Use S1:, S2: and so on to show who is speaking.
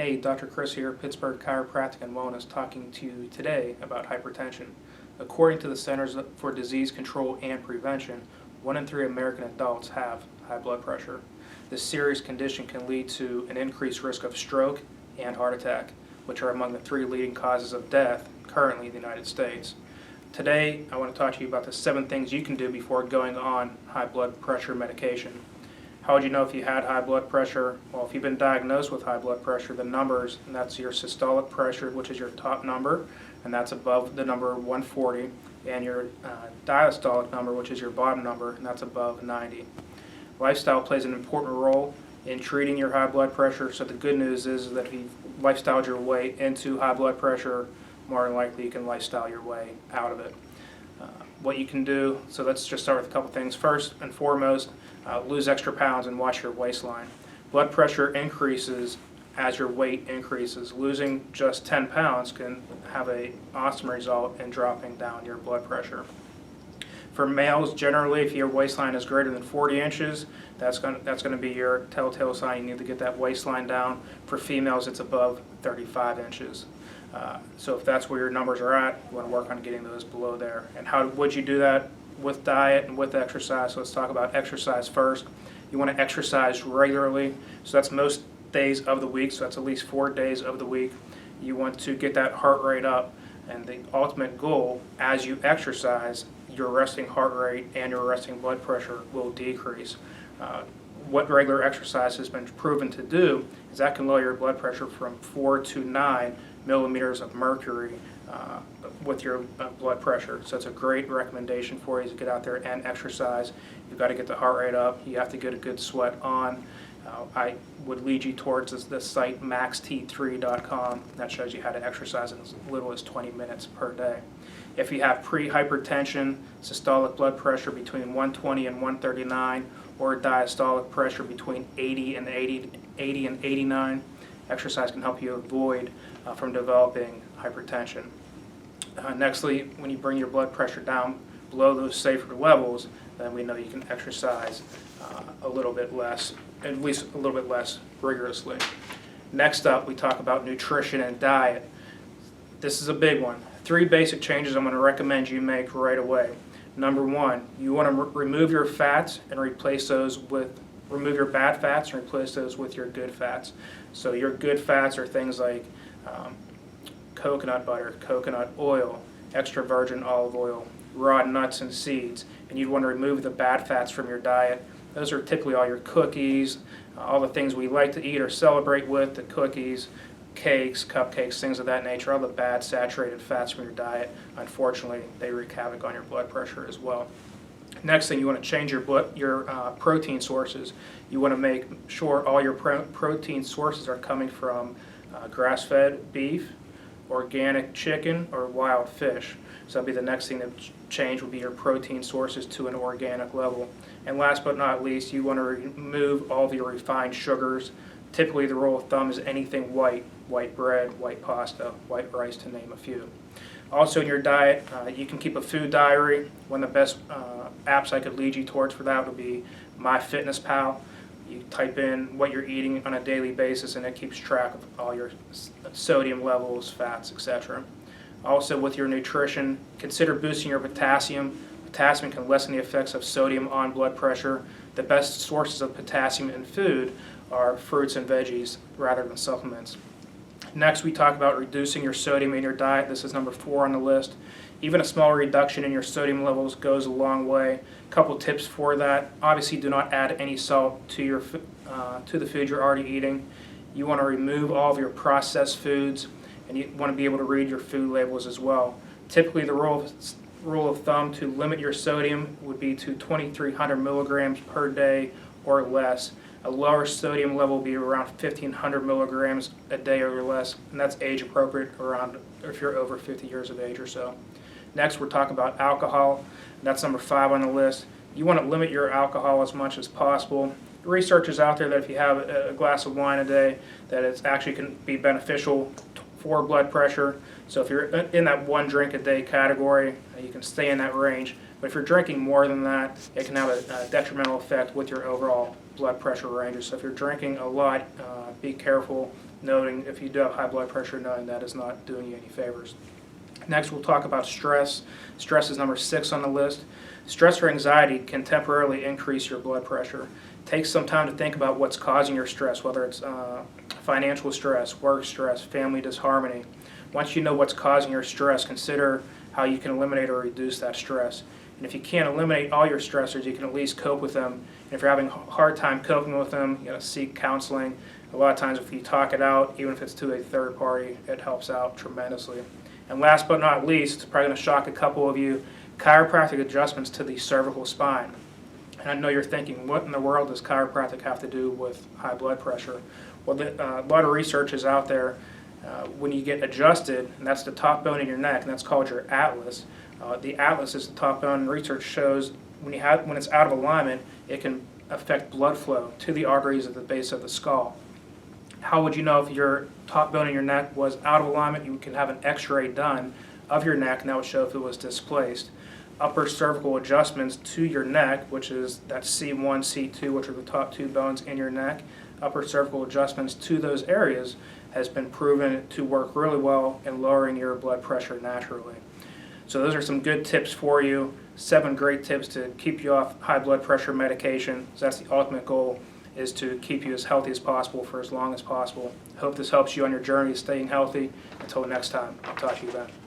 S1: Hey, Dr. Chris here, Pittsburgh Chiropractic and Wellness, talking to you today about hypertension. According to the Centers for Disease Control and Prevention, 1 in 3 American adults have high blood pressure. This serious condition can lead to an increased risk of stroke and heart attack, which are among the 3 leading causes of death currently in the United States. Today, I want to talk to you about the 7 things you can do before going on high blood pressure medication. How would you know if you had high blood pressure? Well, if you've been diagnosed with high blood pressure, the numbers, and that's your systolic pressure, which is your top number, and that's above the number 140, and your diastolic number, which is your bottom number, and that's above 90. Lifestyle plays an important role in treating your high blood pressure, so the good news is that if you've lifestyled your way into high blood pressure, more than likely you can lifestyle your way out of it. What you can do, so let's just start with a couple things. First and foremost, lose extra pounds and watch your waistline. Blood pressure increases as your weight increases. Losing just 10 pounds can have an awesome result in dropping down your blood pressure. For males, generally, if your waistline is greater than 40 inches, that's going to be your telltale sign you need to get that waistline down. For females, it's above 35 inches. So if that's where your numbers are at, you want to work on getting those below there. And how would you do that? With diet and with exercise. So let's talk about exercise first. You want to exercise regularly. So that's most days of the week. So that's at least 4 days of the week. You want to get that heart rate up. And the ultimate goal, as you exercise, your resting heart rate and your resting blood pressure will decrease. What regular exercise has been proven to do is that can lower your blood pressure from 4 to 9 millimeters of mercury with your blood pressure. So it's a great recommendation for you to get out there and exercise. You've got to get the heart rate up. You have to get a good sweat on. I would lead you towards the site maxt3.com. That shows you how to exercise in as little as 20 minutes per day. If you have pre-hypertension, systolic blood pressure between 120 and 139, or diastolic pressure between 80 and 89, exercise can help you avoid from developing hypertension. Nextly, when you bring your blood pressure down below those safer levels, then we know you can exercise a little bit less, at least a little bit less rigorously. Next up, we talk about nutrition and diet. This is a big one. 3 basic changes I'm going to recommend you make right away. Number 1, you want to remove your fats and replace those with remove your bad fats and replace those with your good fats. So your good fats are things like coconut butter, coconut oil, extra virgin olive oil, raw nuts and seeds, and you'd want to remove the bad fats from your diet. Those are typically all your cookies, all the things we like to eat or celebrate with, the cookies, cakes, cupcakes, things of that nature, all the bad saturated fats from your diet. Unfortunately, they wreak havoc on your blood pressure as well. Next thing, you want to change your protein sources. You want to make sure all your protein sources are coming from grass-fed beef, organic chicken, or wild fish. So that'll be the next thing to change, would be your protein sources to an organic level. And last but not least, you want to remove all of your refined sugars. Typically the rule of thumb is anything white bread, white pasta, white rice, to name a few. Also in your diet, you can keep a food diary. One of the best apps I could lead you towards for that would be MyFitnessPal. You type in what you're eating on a daily basis and it keeps track of all your sodium levels, fats, etc. Also with your nutrition, consider boosting your potassium. Potassium can lessen the effects of sodium on blood pressure. The best sources of potassium in food are fruits and veggies rather than supplements. Next, we talk about reducing your sodium in your diet. This is number 4 on the list. Even a small reduction in your sodium levels goes a long way. A couple tips for that. Obviously, do not add any salt to the food you're already eating. You want to remove all of your processed foods, and you want to be able to read your food labels as well. Typically, the rule of thumb to limit your sodium would be to 2,300 milligrams per day or less. A lower sodium level will be around 1,500 milligrams a day or less, and that's age appropriate around if you're over 50 years of age or so. Next, we're talking about alcohol. That's number 5 on the list. You want to limit your alcohol as much as possible. Research is out there that if you have a glass of wine a day, that it actually can be beneficial for blood pressure. So if you're in that 1 drink a day category, you can stay in that range. But if you're drinking more than that, it can have a detrimental effect with your overall blood pressure ranges. So if you're drinking a lot, be careful noting if you do have high blood pressure, knowing that is not doing you any favors. Next, we'll talk about stress. Stress is number 6 on the list. Stress or anxiety can temporarily increase your blood pressure. Take some time to think about what's causing your stress, whether it's financial stress, work stress, family disharmony. Once you know what's causing your stress, consider how you can eliminate or reduce that stress. And if you can't eliminate all your stressors, you can at least cope with them. And if you're having a hard time coping with them, you seek counseling. A lot of times if you talk it out, even if it's to a third party, it helps out tremendously. And last but not least, it's probably going to shock a couple of you, chiropractic adjustments to the cervical spine. And I know you're thinking, what in the world does chiropractic have to do with high blood pressure? Well, a lot of research is out there. When you get adjusted, and that's the top bone in your neck, and that's called your atlas. The atlas is the top bone, and research shows when it's out of alignment, it can affect blood flow to the arteries at the base of the skull. How would you know if your top bone in your neck was out of alignment? You can have an x-ray done of your neck, and that would show if it was displaced. Upper cervical adjustments to your neck, which is that C1, C2, which are the top 2 bones in your neck. Upper cervical adjustments to those areas has been proven to work really well in lowering your blood pressure naturally. So those are some good tips for you. 7 great tips to keep you off high blood pressure medication. So that's the ultimate goal, is to keep you as healthy as possible for as long as possible. Hope this helps you on your journey to staying healthy. Until next time, I'll talk to you then.